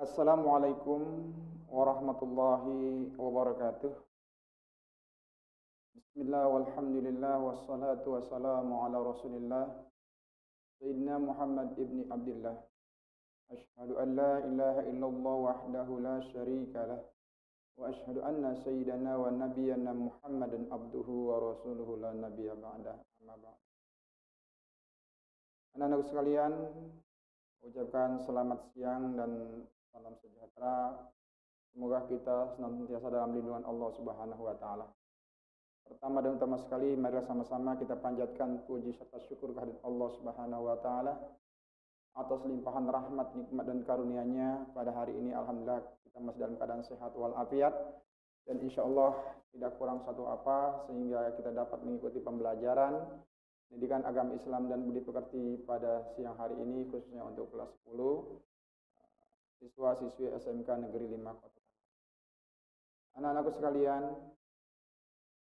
Assalamualaikum warahmatullahi wabarakatuh. Bismillah walhamdulillah wassalatu wassalamu ala rasulillah Sayyidina Muhammad ibni Abdullah. Ashhadu an la ilaha illallah wahdahu la syarika lah. Wa ashhadu anna sayyidana wa nabiyyana Muhammadan abduhu wa rasuluhu la nabiyya ba'dah. Amma ba'd. Anak-anak sekalian, ucapkan selamat siang dan salam sejahtera. Semoga kita senantiasa dalam lindungan Allah Subhanahu wa taala. Pertama dan utama sekali, marilah sama-sama kita panjatkan puji serta syukur kehadirat Allah Subhanahu wa taala atas limpahan rahmat, nikmat dan karunia-Nya pada hari ini. Alhamdulillah kita masih dalam keadaan sehat walafiat dan insyaallah tidak kurang satu apa sehingga kita dapat mengikuti pembelajaran pendidikan agama Islam dan budi pekerti pada siang hari ini, khususnya untuk kelas 10 siswa-siswi SMK Negeri 5 Kota. Anak-anakku sekalian,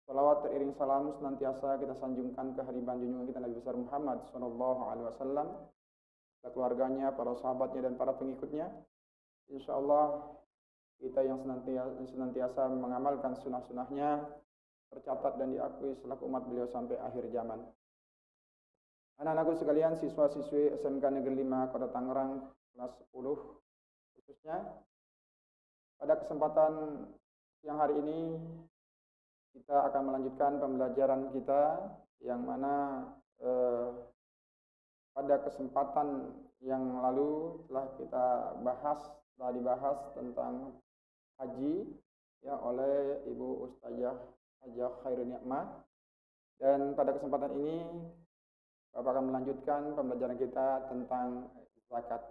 salawat teriring salam senantiasa kita sanjungkan ke hadirat junjungan kita Nabi besar Muhammad SAW, keluarganya, para sahabatnya dan para pengikutnya. Insyaallah kita yang senantiasa mengamalkan sunnah-sunnahnya tercatat dan diakui selaku umat beliau sampai akhir zaman. Anak-anakku sekalian, siswa-siswi SMK Negeri 5 Kota Tangerang kelas 10 khususnya, pada kesempatan siang hari ini kita akan melanjutkan pembelajaran kita yang mana pada kesempatan yang lalu telah dibahas tentang haji ya oleh Ibu Ustazah Hajah Khairul Ni'mah, dan pada kesempatan ini Bapak akan melanjutkan pembelajaran kita tentang zakat.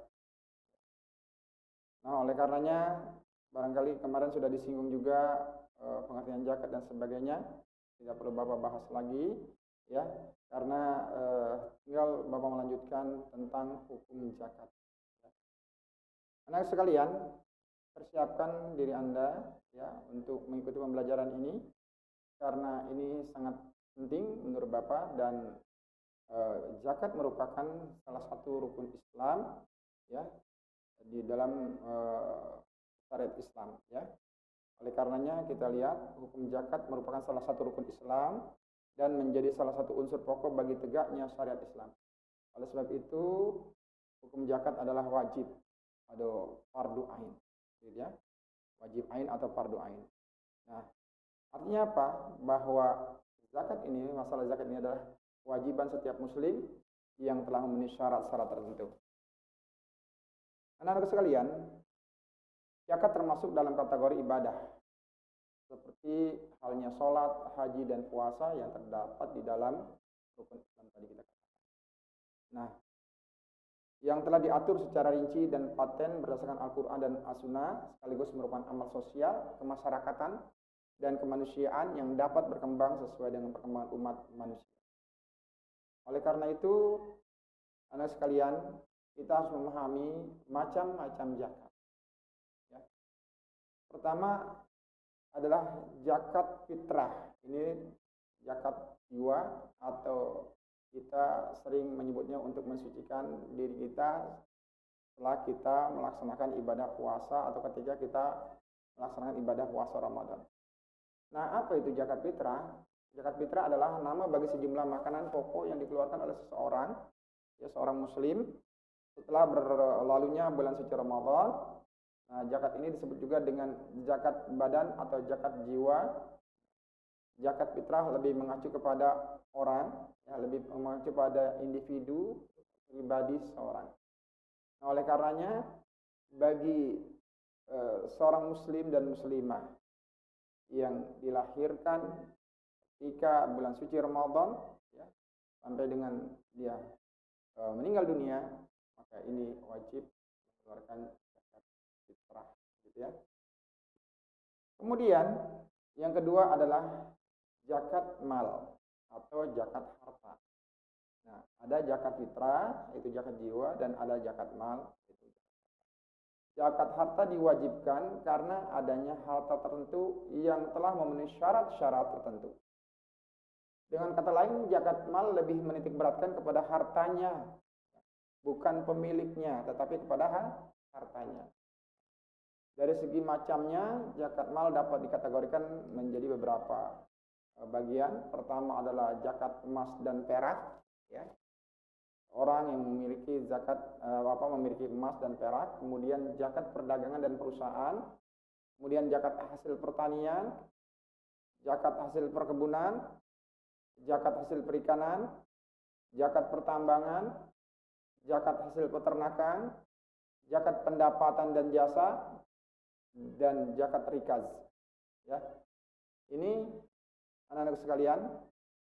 Nah, oleh karenanya barangkali kemarin sudah disinggung juga pengertian zakat dan sebagainya, tidak perlu Bapak bahas lagi ya, karena tinggal Bapak melanjutkan tentang hukum zakat. Anak sekalian, persiapkan diri Anda ya untuk mengikuti pembelajaran ini karena ini sangat penting menurut Bapak, dan zakat merupakan salah satu rukun Islam ya di dalam syariat Islam ya. Oleh karenanya kita lihat hukum zakat merupakan salah satu rukun Islam dan menjadi salah satu unsur pokok bagi tegaknya syariat Islam. Oleh sebab itu hukum zakat adalah wajib atau fardu ain, gitu ya. Wajib ain atau fardu ain. Nah, artinya apa? Bahwa masalah zakat ini adalah kewajiban setiap muslim yang telah memenuhi syarat-syarat tertentu. Anak-anak sekalian, zakat termasuk dalam kategori ibadah, seperti halnya sholat, haji, dan puasa yang terdapat di dalam rukun Islam tadi kita katakan. Nah, yang telah diatur secara rinci dan paten berdasarkan Al-Quran dan As-Sunnah, sekaligus merupakan amal sosial, kemasyarakatan, dan kemanusiaan yang dapat berkembang sesuai dengan perkembangan umat manusia. Oleh karena itu, anak sekalian, kita harus memahami macam-macam zakat. Ya. Pertama adalah zakat fitrah. Ini zakat jiwa, atau kita sering menyebutnya untuk mensucikan diri kita setelah kita melaksanakan ibadah puasa atau ketika kita melaksanakan ibadah puasa Ramadan. Nah, apa itu zakat fitrah? Zakat fitrah adalah nama bagi sejumlah makanan pokok yang dikeluarkan oleh seseorang, ya seorang muslim, setelah berlalunya bulan suci Ramadan. Nah, zakat ini disebut juga dengan zakat badan atau zakat jiwa. Zakat fitrah lebih mengacu kepada orang, ya, lebih mengacu pada individu, pribadi seseorang. Nah, oleh karenanya bagi seorang muslim dan muslimah yang dilahirkan ketika bulan suci Ramadan ya, sampai dengan dia meninggal dunia, maka ini wajib mengeluarkan zakat fitrah, gitu ya. Kemudian yang kedua adalah zakat mal atau zakat harta. Nah, ada zakat fitrah, itu zakat jiwa, dan ada zakat mal, itu zakat harta diwajibkan karena adanya harta tertentu yang telah memenuhi syarat-syarat tertentu. Dengan kata lain, zakat mal lebih menitik beratkan kepada hartanya, bukan pemiliknya, tetapi kepada hartanya. Dari segi macamnya, zakat mal dapat dikategorikan menjadi beberapa bagian. Pertama adalah zakat emas dan perak, ya. Orang yang memiliki memiliki emas dan perak, kemudian zakat perdagangan dan perusahaan, kemudian zakat hasil pertanian, zakat hasil perkebunan, zakat hasil perikanan, zakat pertambangan, zakat hasil peternakan, zakat pendapatan dan jasa, dan zakat rikaz. Ya. Ini anak-anak sekalian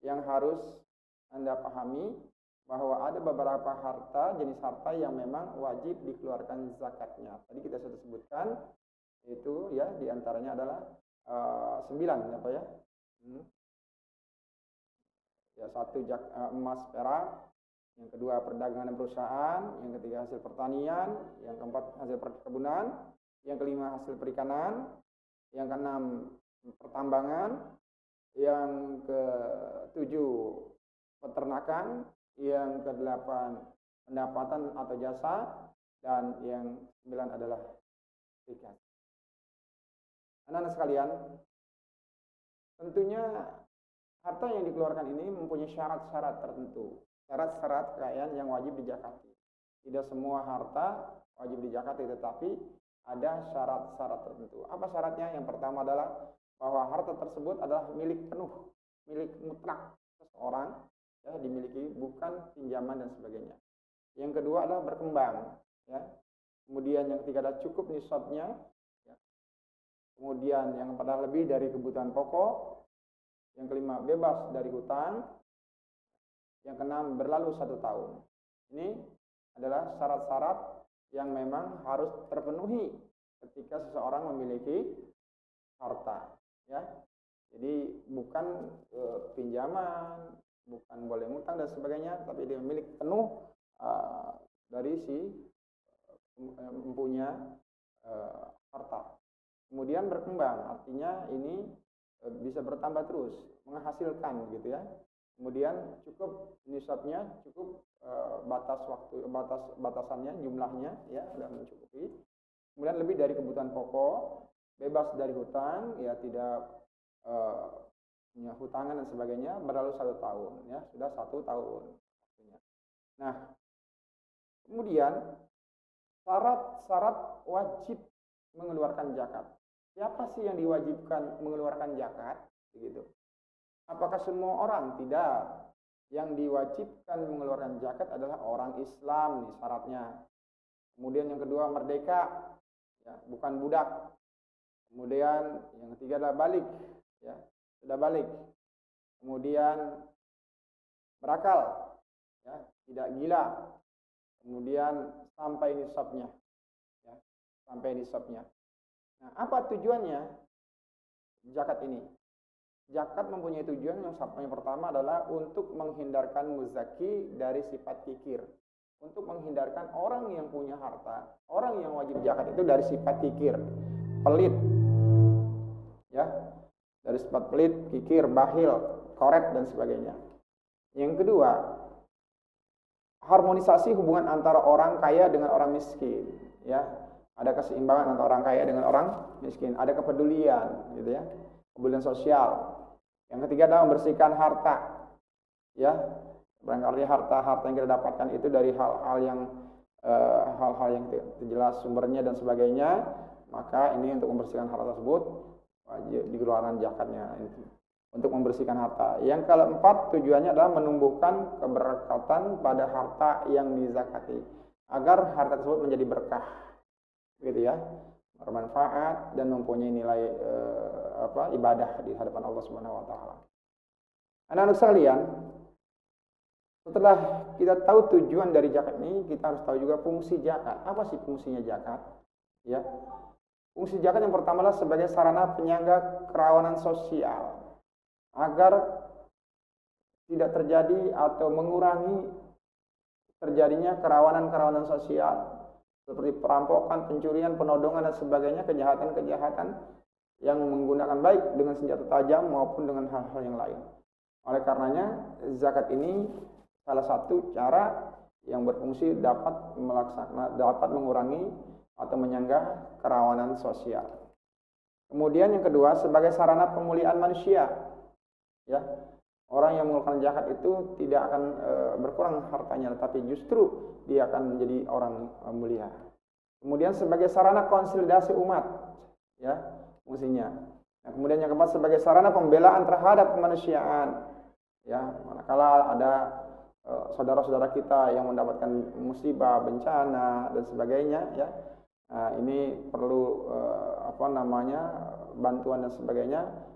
yang harus Anda pahami bahwa ada beberapa harta, jenis harta yang memang wajib dikeluarkan zakatnya. Tadi kita sudah sebutkan, itu ya diantaranya adalah 9 apa ya? Ya, satu emas perak, yang kedua perdagangan dan perusahaan, yang ketiga hasil pertanian, yang keempat hasil perkebunan, yang kelima hasil perikanan, yang keenam pertambangan, yang ketujuh peternakan, yang kedelapan pendapatan atau jasa, dan yang 9 adalah rikaz. Anak-anak sekalian, tentunya harta yang dikeluarkan ini mempunyai syarat-syarat tertentu, syarat-syarat kekayaan yang wajib dijakati. Tidak semua harta wajib dijakati, tetapi ada syarat-syarat tertentu. Apa syaratnya? Yang pertama adalah bahwa harta tersebut adalah milik penuh, milik mutlak seseorang, ya, dimiliki, bukan pinjaman dan sebagainya. Yang kedua adalah berkembang, ya. Kemudian yang ketiga adalah cukup nisabnya, ya. Kemudian yang keempat adalah lebih dari kebutuhan pokok. Yang kelima bebas dari hutang. Yang keenam berlalu 1 tahun. Ini adalah syarat-syarat yang memang harus terpenuhi ketika seseorang memiliki harta, ya. Jadi bukan pinjaman, bukan boleh ngutang dan sebagainya, tapi dia memiliki penuh dari si mempunyai harta. Kemudian berkembang, artinya ini bisa bertambah terus, menghasilkan gitu ya. Kemudian cukup nisabnya, cukup batasannya, jumlahnya ya sudah mencukupi. Kemudian lebih dari kebutuhan pokok, bebas dari hutang, ya tidak punya hutangan dan sebagainya, berlalu 1 tahun, ya sudah 1 tahun. Nah, kemudian syarat-syarat wajib mengeluarkan zakat. Siapa sih yang diwajibkan mengeluarkan zakat? Begitu. Apakah semua orang? Tidak. Yang diwajibkan mengeluarkan zakat adalah orang Islam, nih syaratnya. Kemudian yang kedua merdeka, ya, bukan budak. Kemudian yang ketiga adalah balik, ya, sudah balik. Kemudian berakal, ya, tidak gila. Kemudian sampai nisabnya, ya, sampai nisabnya. Nah, apa tujuannya zakat ini? Zakat mempunyai tujuan yang pertama adalah untuk menghindarkan muzaki dari sifat kikir. Untuk menghindarkan orang yang punya harta, orang yang wajib zakat itu dari sifat kikir, pelit, ya, dari sifat pelit, kikir, bakhil, koret dan sebagainya. Yang kedua, harmonisasi hubungan antara orang kaya dengan orang miskin, ya. Ada keseimbangan antara orang kaya dengan orang miskin, ada kepedulian, gitu ya, kepedulian sosial. Yang ketiga adalah membersihkan harta, ya. Barangkali harta-harta yang kita dapatkan itu dari hal-hal yang jelas sumbernya dan sebagainya, maka ini untuk membersihkan harta tersebut wajib dikeluarkan zakatnya itu. Untuk membersihkan harta. Yang keempat tujuannya adalah menumbuhkan keberkatan pada harta yang dizakati, agar harta tersebut menjadi berkah, gitu ya, bermanfaat dan mempunyai nilai ibadah di hadapan Allah Subhanahu wa taala. Anak-anak sekalian, setelah kita tahu tujuan dari zakat ini, kita harus tahu juga fungsi zakat. Apa sih fungsinya zakat? Ya. Fungsi zakat yang pertama adalah sebagai sarana penyangga kerawanan sosial, agar tidak terjadi atau mengurangi terjadinya kerawanan-kerawanan sosial seperti perampokan, pencurian, penodongan dan sebagainya, kejahatan-kejahatan yang menggunakan baik dengan senjata tajam maupun dengan hal-hal yang lain. Oleh karenanya zakat ini salah satu cara yang berfungsi dapat mengurangi atau menyanggah kerawanan sosial. Kemudian yang kedua, sebagai sarana pemulihan manusia. Ya, orang yang melakukan zakat itu tidak akan berkurang hartanya, tetapi justru dia akan menjadi orang mulia. Kemudian sebagai sarana konsolidasi umat, ya, fungsinya. Nah, kemudian yang keempat, sebagai sarana pembelaan terhadap kemanusiaan. Ya, manakala ada saudara-saudara kita yang mendapatkan musibah, bencana dan sebagainya, ya, ini perlu bantuan dan sebagainya.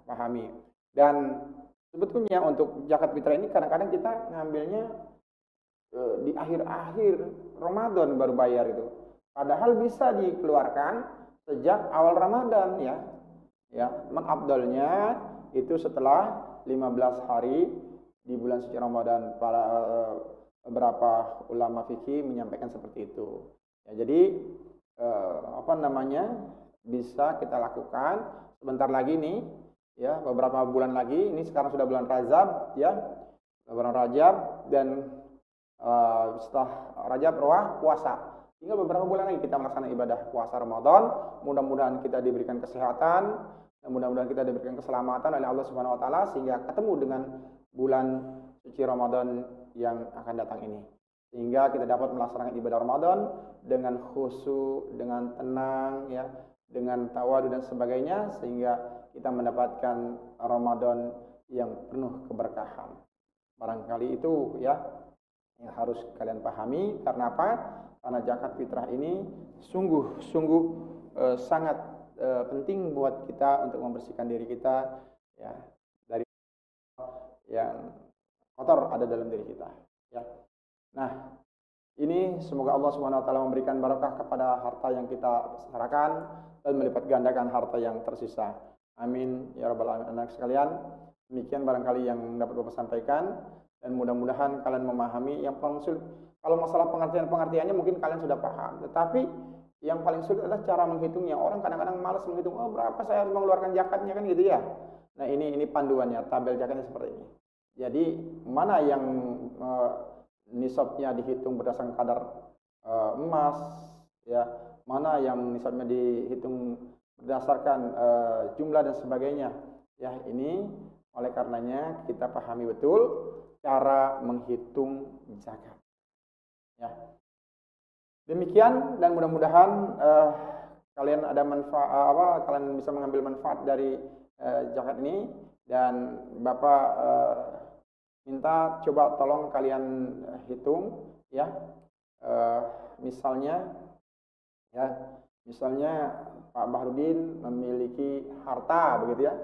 pahami. Dan sebetulnya untuk zakat fitrah ini kadang-kadang kita ngambilnya di akhir-akhir Ramadan baru bayar itu. Padahal bisa dikeluarkan sejak awal Ramadan ya. Ya, mengafdalnya itu setelah 15 hari di bulan suci Ramadan. Para beberapa ulama fikih menyampaikan seperti itu. Ya, jadi bisa kita lakukan sebentar lagi nih ya, beberapa bulan lagi. Ini sekarang sudah bulan Rajab ya, bulan Rajab, dan setelah Rajab puasa. Tinggal beberapa bulan lagi kita melaksanakan ibadah puasa Ramadan. Mudah-mudahan kita diberikan kesehatan, dan mudah-mudahan kita diberikan keselamatan oleh Allah Subhanahu wa taala sehingga ketemu dengan bulan suci Ramadan yang akan datang ini. Sehingga kita dapat melaksanakan ibadah Ramadan dengan khusyuk, dengan tenang ya, dengan tawadu dan sebagainya, sehingga kita mendapatkan Ramadan yang penuh keberkahan. Barangkali itu ya yang harus kalian pahami. Karena apa? Karena zakat fitrah ini sungguh sangat penting buat kita untuk membersihkan diri kita ya dari yang kotor ada dalam diri kita ya. Nah, ini semoga Allah Subhanahu wa taala memberikan barakah kepada harta yang kita serahkan dan melipat gandakan harta yang tersisa. Amin ya rabbal alamin. Anak sekalian, demikian barangkali yang dapat Bapak sampaikan, dan mudah-mudahan kalian memahami. Yang paling sulit, kalau masalah pengertiannya mungkin kalian sudah paham, tetapi yang paling sulit adalah cara menghitungnya. Orang kadang-kadang malas menghitung, oh berapa saya harus mengeluarkan zakatnya kan gitu ya. Nah, ini panduannya, tabel zakatnya seperti ini. Jadi mana yang nisabnya dihitung berdasarkan kadar emas ya, mana yang nisabnya dihitung berdasarkan jumlah dan sebagainya ya. Ini oleh karenanya kita pahami betul cara menghitung zakat ya. Demikian, dan mudah-mudahan kalian ada manfaat, kalian bisa mengambil manfaat dari zakat ini. Dan Bapak minta coba tolong kalian hitung ya, misalnya Pak Bahrudin memiliki harta begitu ya.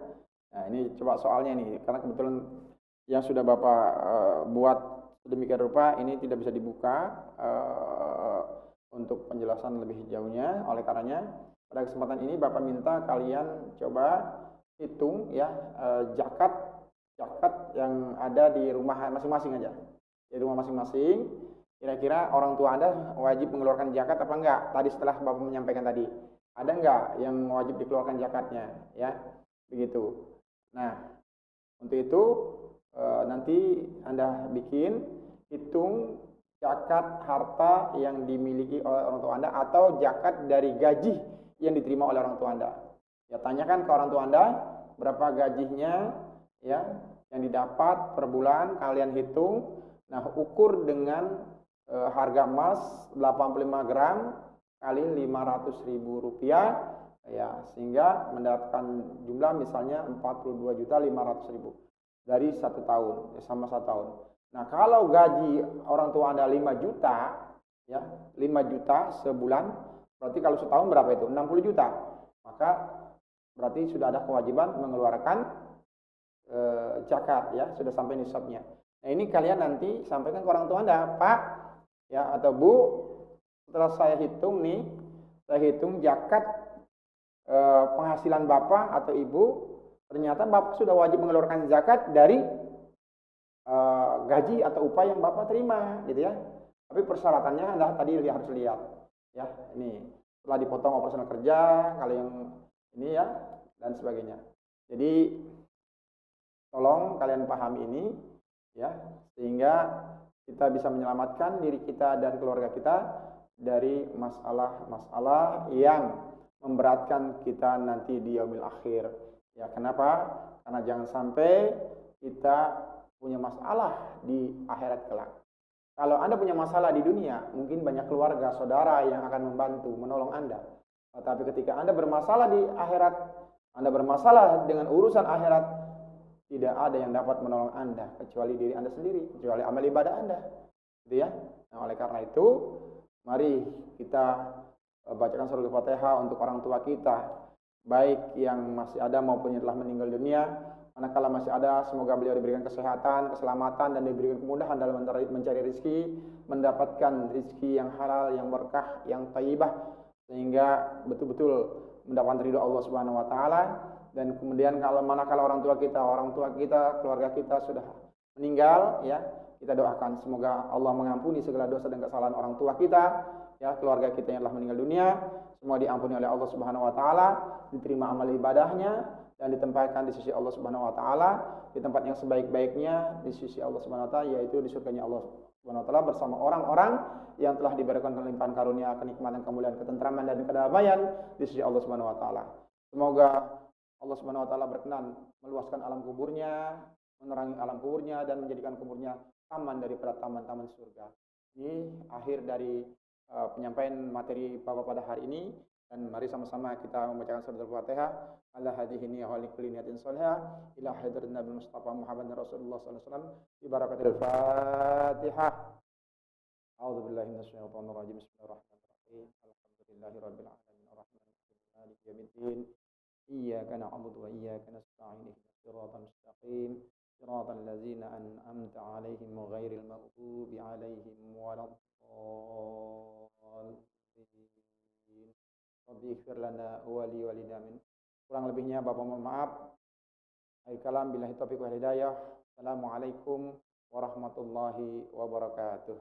Nah, ini coba soalnya nih, karena kebetulan yang sudah Bapak buat sedemikian rupa ini tidak bisa dibuka untuk penjelasan lebih jauhnya. Oleh karenanya pada kesempatan ini Bapak minta kalian coba hitung ya zakat yang ada di rumah masing-masing aja. Di rumah masing-masing, kira-kira orang tua Anda wajib mengeluarkan zakat apa enggak? Tadi setelah Bapak menyampaikan tadi, ada enggak yang wajib dikeluarkan zakatnya ya? Begitu. Nah, untuk itu nanti Anda hitung zakat harta yang dimiliki oleh orang tua Anda atau zakat dari gaji yang diterima oleh orang tua Anda. Ya, tanyakan ke orang tua Anda berapa gajinya ya yang didapat per bulan, kalian hitung. Nah, ukur dengan harga emas 85 gram kali 500.000 rupiah ya, sehingga mendapatkan jumlah misalnya 42.500.000 dari 1 tahun ya, sama 1 tahun. Nah, kalau gaji orang tua Anda 5 juta ya, 5 juta sebulan, berarti kalau setahun berapa itu? 60 juta. Maka berarti sudah ada kewajiban mengeluarkan zakat ya, sudah sampai nisabnya. Nah, ini kalian nanti sampaikan ke orang tua Anda, Pak ya atau Bu, setelah saya hitung nih, saya hitung zakat penghasilan Bapak atau Ibu, ternyata Bapak sudah wajib mengeluarkan zakat dari gaji atau upah yang Bapak terima gitu ya. Tapi persyaratannya Anda tadi harus lihat ya, ini setelah dipotong operasional kerja, kalau yang ini ya, dan sebagainya. Jadi tolong kalian pahami ini ya, sehingga kita bisa menyelamatkan diri kita dan keluarga kita dari masalah-masalah yang memberatkan kita nanti di yaumil akhir. Ya, kenapa? Karena jangan sampai kita punya masalah di akhirat kelak. Kalau Anda punya masalah di dunia, mungkin banyak keluarga, saudara yang akan membantu, menolong Anda. Tetapi ketika Anda bermasalah di akhirat, Anda bermasalah dengan urusan akhirat, tidak ada yang dapat menolong Anda kecuali diri Anda sendiri, kecuali amal ibadah Anda. Gitu ya. Nah, oleh karena itu, mari kita bacakan surah Al-Fatihah untuk orang tua kita. baik yang masih ada maupun yang telah meninggal dunia. Manakala masih ada, semoga beliau diberikan kesehatan, keselamatan, dan diberikan kemudahan dalam mencari rezeki, mendapatkan rezeki yang halal, yang berkah, yang thayyibah, sehingga betul-betul mendapatkan ridho Allah Subhanahu wa taala. Dan kemudian kalau manakala orang tua kita, keluarga kita sudah meninggal, ya, kita doakan semoga Allah mengampuni segala dosa dan kesalahan orang tua kita, ya, keluarga kita yang telah meninggal dunia, semua diampuni oleh Allah Subhanahu wa taala, diterima amal ibadahnya, dan ditempatkan di sisi Allah Subhanahu wa taala di tempat yang sebaik-baiknya di sisi Allah Subhanahu wa taala, yaitu di surganya Allah Subhanahu wa taala bersama orang-orang yang telah diberikan kelimpahan karunia, kenikmatan, kemuliaan, ketentraman, dan kedamaian di sisi Allah Subhanahu wa taala. Semoga Allah Subhanahu wa taala berkenan meluaskan alam kuburnya, menerangi alam kuburnya, dan menjadikan kuburnya taman daripada taman-taman surga. Ini akhir dari penyampaian materi Bapak pada hari ini. Dan mari sama-sama kita membacakan surat Al-Fatihah. Ala hadhihi wa li kulli niyatin shalihah ila hadratin Nabi Mustafa Muhammad Rasulullah sallallahu alaihi wasallam bi barakatil Fatihah. A'udzu billahi minasyaitonir rajim. Bismillahirrahmanirrahim. Alhamdulillahirabbil alamin arrahmanir rahim maliki yaumiddin. Iyyaka na'budu wa iyyaka nasta'in ihdinas siratal mustaqim. Siratal ladzina an'amta 'alaihim ghairil maghdubi 'alaihim waladdallin. Rabbi ighfir lana wa li walidina min. Kurang lebihnya Bapak mohon maaf. Akhir kalam billahi taufiq wal hidayah. Assalamualaikum warahmatullahi wabarakatuh.